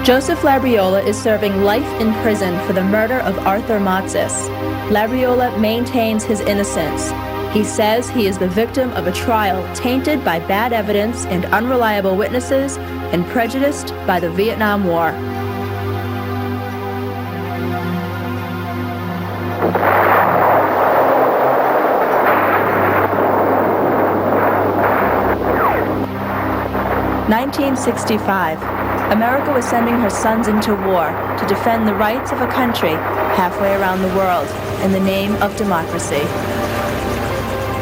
Joseph Labriola is serving life in prison for the murder of Arthur Motsis. Labriola maintains his innocence. He says he is the victim of a trial tainted by bad evidence and unreliable witnesses and prejudiced by the Vietnam War. (1965). America was sending her sons into war to defend the rights of a country halfway around the world in the name of democracy.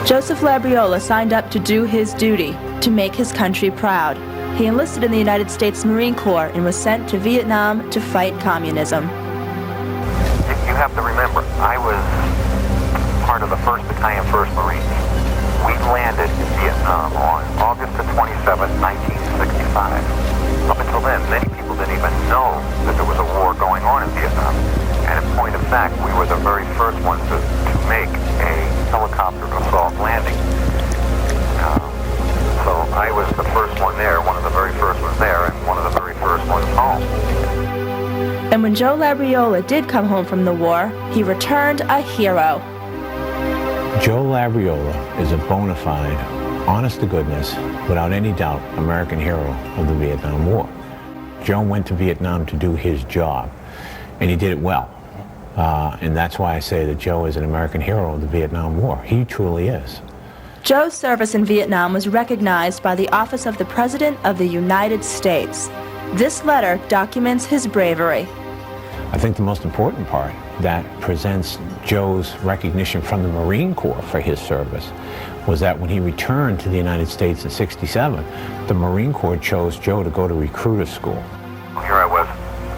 Joseph Labriola signed up to do his duty, to make his country proud. He enlisted in the United States Marine Corps and was sent to Vietnam to fight communism. You have to remember, I was part of the 1st Battalion, 1st Marines. We landed in Vietnam on August the 27th, 1965. Up until then, many people didn't even know that there was a war going on in Vietnam. And in point of fact, we were the very first ones to make a helicopter assault landing. So I was the first one there, one of the very first ones there, and one of the very first ones home. And when Joe Labriola did come home from the war, he returned a hero. Joe Labriola is a bona fide, honest-to-goodness, without any doubt, American hero of the Vietnam War. Joe went to Vietnam to do his job, and he did it well. And that's why I say that Joe is an American hero of the Vietnam War. He truly is. Joe's service in Vietnam was recognized by the Office of the President of the United States. This letter documents his bravery. I think the most important part that presents Joe's recognition from the Marine Corps for his service was that when he returned to the United States in '67, the Marine Corps chose Joe to go to recruiter school. Here I was,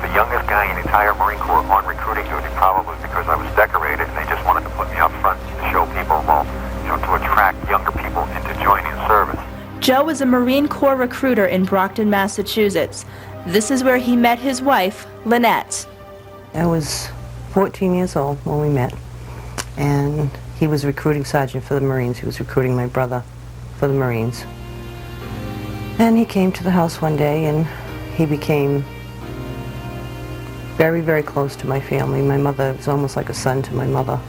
the youngest guy in the entire Marine Corps on recruiting duty, probably because I was decorated, and they just wanted to put me up front to show people, well, to attract younger people into joining the service. Joe was a Marine Corps recruiter in Brockton, Massachusetts. This is where he met his wife, Lynnette. I was 14 years old when we met, and he was recruiting sergeant for the Marines. He was recruiting my brother for the Marines. And he came to the house one day, and he became very, very close to my family. My mother was almost like a son to my mother,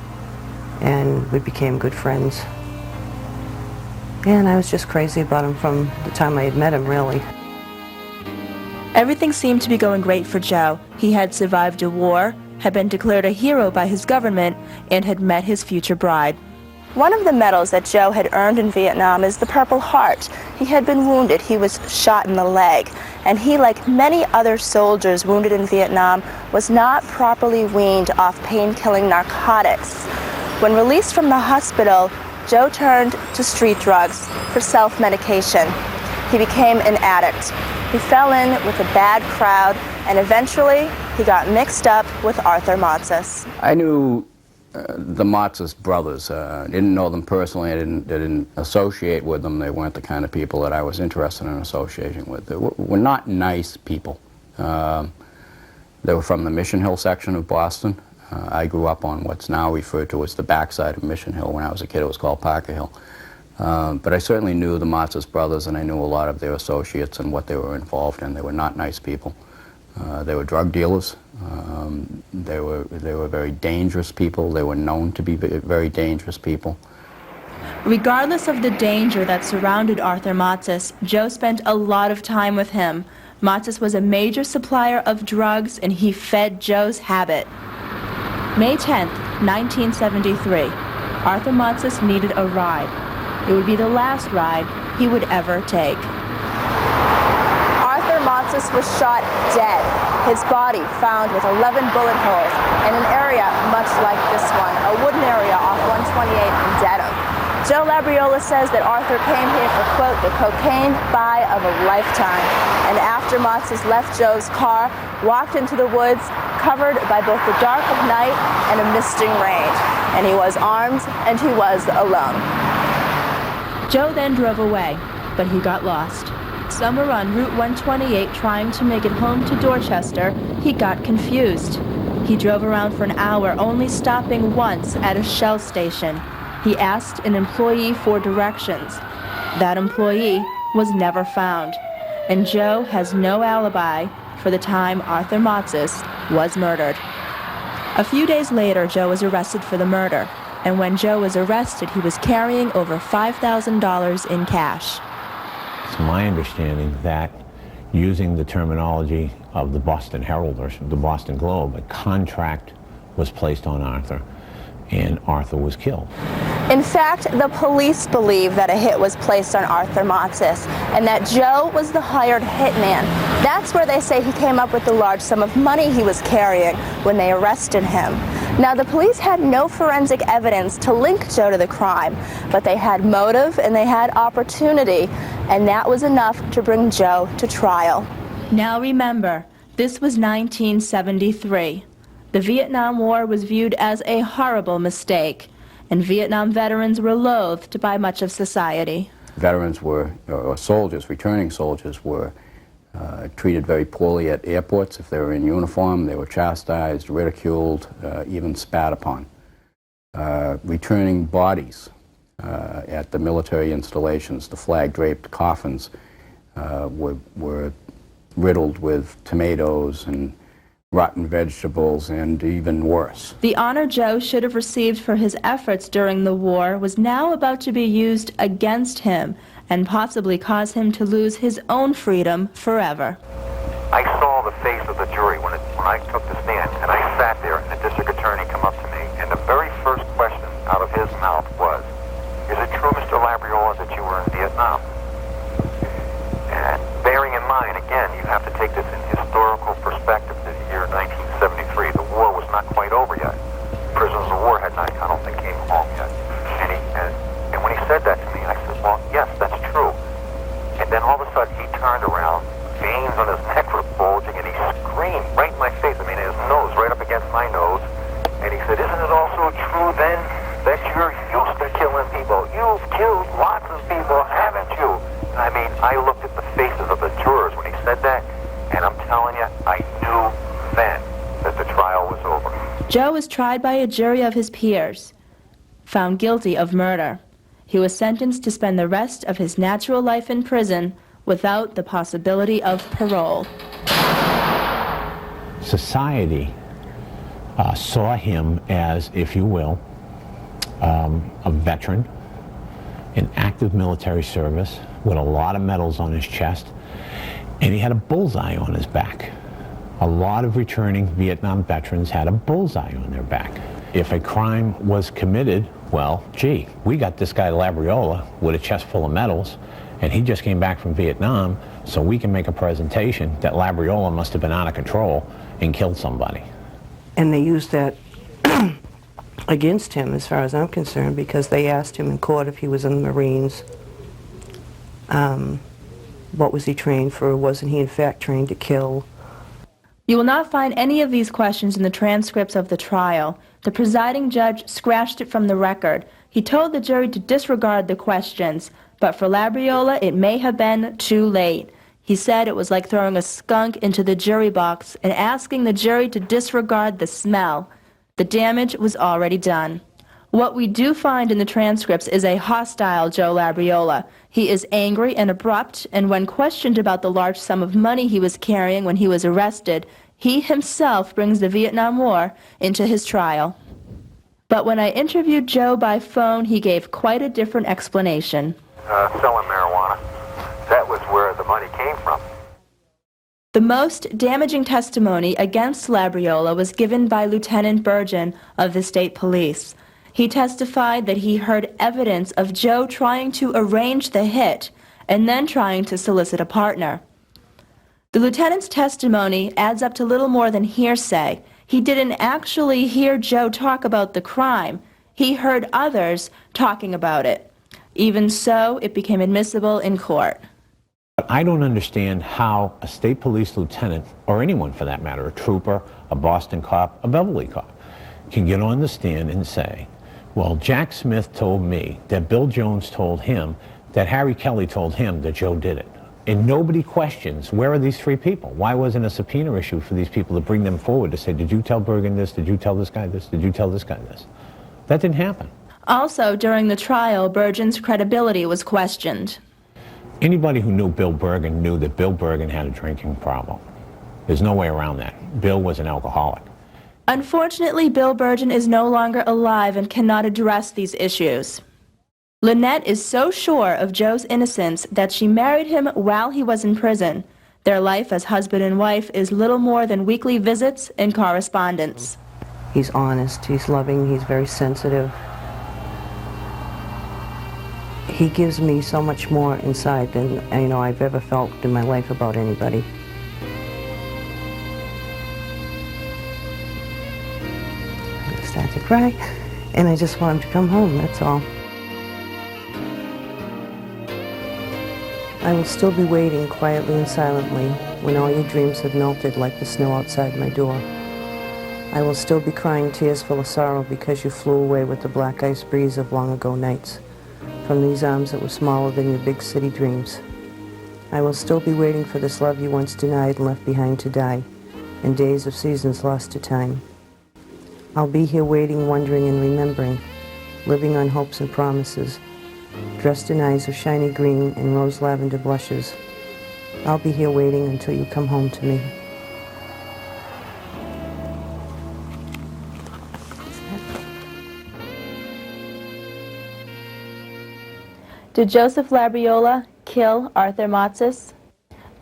and we became good friends. And I was just crazy about him from the time I had met him, really. Everything seemed to be going great for Joe. He had survived a war, had been declared a hero by his government, and had met his future bride. One of the medals that Joe had earned in Vietnam is the Purple Heart. He had been wounded. He was shot in the leg. And he, like many other soldiers wounded in Vietnam, was not properly weaned off pain-killing narcotics. When released from the hospital, Joe turned to street drugs for self-medication. He became an addict. He fell in with a bad crowd, and eventually he got mixed up with Arthur Motsis. I knew the Motsis brothers. Didn't know them personally. I didn't associate with them. They weren't the kind of people that I was interested in associating with. They were not nice people. They were from the Mission Hill section of Boston. I grew up on what's now referred to as the backside of Mission Hill. When I was a kid, it was called Parker Hill. But I certainly knew the Motsis brothers, and I knew a lot of their associates and what they were involved in. They were not nice people. They were drug dealers. They were very dangerous people. They were known to be very dangerous people. Regardless of the danger that surrounded Arthur Motsis, Joe spent a lot of time with him. Motsis was a major supplier of drugs, and he fed Joe's habit. May 10th, 1973. Arthur Motsis needed a ride. It would be the last ride he would ever take. Arthur Motsis was shot dead. His body found with 11 bullet holes in an area much like this one, a wooden area off 128 in Dedham. Joe Labriola says that Arthur came here for, quote, the cocaine buy of a lifetime. And after Motsis left Joe's car, walked into the woods, covered by both the dark of night and a misting rain. And he was armed and he was alone. Joe then drove away, but he got lost. Somewhere on Route 128 trying to make it home to Dorchester, he got confused. He drove around for an hour, only stopping once at a Shell station. He asked an employee for directions. That employee was never found. And Joe has no alibi for for the time Arthur Motsis was murdered. A few days later, Joe was arrested for the murder, and when Joe was arrested, he was carrying over $5,000 in cash. It's my understanding that, using the terminology of the Boston Herald or the Boston Globe, a contract was placed on Arthur, and Arthur was killed. In fact, the police believe that a hit was placed on Arthur Motsis and that Joe was the hired hitman. That's where they say he came up with the large sum of money he was carrying when they arrested him. Now, the police had no forensic evidence to link Joe to the crime, but they had motive and they had opportunity, and that was enough to bring Joe to trial. Now remember, this was 1973. The Vietnam War was viewed as a horrible mistake, and Vietnam veterans were loathed by much of society. Veterans were, or soldiers, returning soldiers, were treated very poorly at airports. If they were in uniform, they were chastised, ridiculed, even spat upon. Returning bodies at the military installations, the flag-draped coffins, were riddled with tomatoes and rotten vegetables, and even worse. The honor Joe should have received for his efforts during the war was now about to be used against him and possibly cause him to lose his own freedom forever. I saw the face of the jury when I took the stand, and I sat there, and the district attorney come up to me, and the very first question out of his mouth was, "Is it true, Mr. Labriola, that you were in Vietnam?" And bearing in mind, again, you have to take this in historical perspective, the year 1973. The war was not quite over yet. Prisoners of war had not, I don't think, came home yet. And when he said that to me, I said, well, yes, that's true. And then all of a sudden, he turned around, veins on his neck were bulging, and he screamed right in my face. I mean, his nose right up against my nose. And he said, isn't it also true, then, that you're used to killing people? You've killed lots of people, haven't you? And I mean, I looked at the faces of the jurors when he said that, and I'm telling you, I knew then that the trial was over. Joe was tried by a jury of his peers, found guilty of murder. He was sentenced to spend the rest of his natural life in prison without the possibility of parole. Society saw him as, if you will, a veteran in active military service with a lot of medals on his chest, and he had a bullseye on his back. A lot of returning Vietnam veterans had a bullseye on their back. If a crime was committed, well, gee, we got this guy Labriola with a chest full of medals, and he just came back from Vietnam, so we can make a presentation that Labriola must have been out of control and killed somebody. And they used that against him, as far as I'm concerned, because they asked him in court if he was in the Marines. What was he trained for? Wasn't he in fact trained to kill? You will not find any of these questions in the transcripts of the trial. The presiding judge scratched it from the record. He told the jury to disregard the questions, but for Labriola, it may have been too late. He said it was like throwing a skunk into the jury box and asking the jury to disregard the smell. The damage was already done. What we do find in the transcripts is a hostile Joe Labriola. He is angry and abrupt, and when questioned about the large sum of money he was carrying when he was arrested, he himself brings the Vietnam War into his trial. But when I interviewed Joe by phone, he gave quite a different explanation. Selling marijuana. That was where the money came from. The most damaging testimony against Labriola was given by Lieutenant Burgin of the state police. He testified that he heard evidence of Joe trying to arrange the hit and then trying to solicit a partner. The lieutenant's testimony adds up to little more than hearsay. He didn't actually hear Joe talk about the crime. He heard others talking about it. Even so, it became admissible in court. But I don't understand how a state police lieutenant, or anyone for that matter, a trooper, a Boston cop, a Beverly cop, can get on the stand and say, well, Jack Smith told me that Bill Jones told him that Harry Kelly told him that Joe did it. And nobody questions, where are these three people? Why wasn't a subpoena issued for these people to bring them forward to say, did you tell Bergen this? Did you tell this guy this? Did you tell this guy this? That didn't happen. Also, during the trial, Bergen's credibility was questioned. Anybody who knew Bill Bergen knew that Bill Bergen had a drinking problem. There's no way around that. Bill was an alcoholic. Unfortunately, Bill Burgin is no longer alive and cannot address these issues. Lynnette is so sure of Joe's innocence that she married him while he was in prison. Their life as husband and wife is little more than weekly visits and correspondence. He's honest, he's loving, he's very sensitive. He gives me so much more inside than I've ever felt in my life about anybody. I start to cry, and I just want him to come home, that's all. I will still be waiting quietly and silently when all your dreams have melted like the snow outside my door. I will still be crying tears full of sorrow because you flew away with the black ice breeze of long ago nights, from these arms that were smaller than your big city dreams. I will still be waiting for this love you once denied and left behind to die, in days of seasons lost to time. I'll be here waiting, wondering, and remembering, living on hopes and promises, dressed in eyes of shiny green and rose lavender blushes. I'll be here waiting until you come home to me. Did Joseph Labriola kill Arthur Motsis?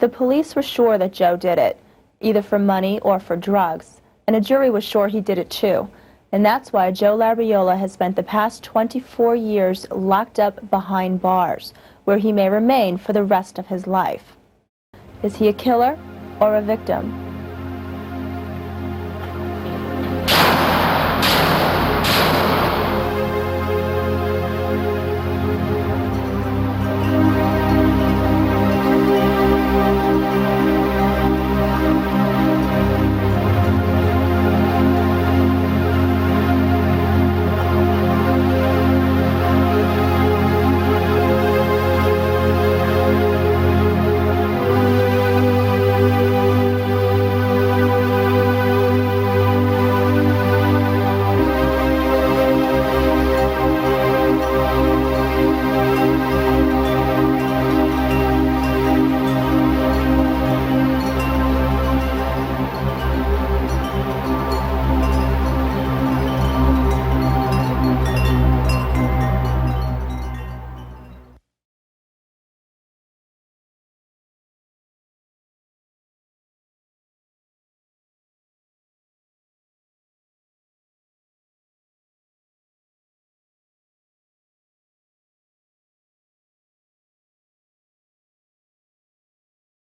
The police were sure that Joe did it, either for money or for drugs, and a jury was sure he did it too. And that's why Joe Labriola has spent the past 24 years locked up behind bars, where he may remain for the rest of his life. Is he a killer or a victim?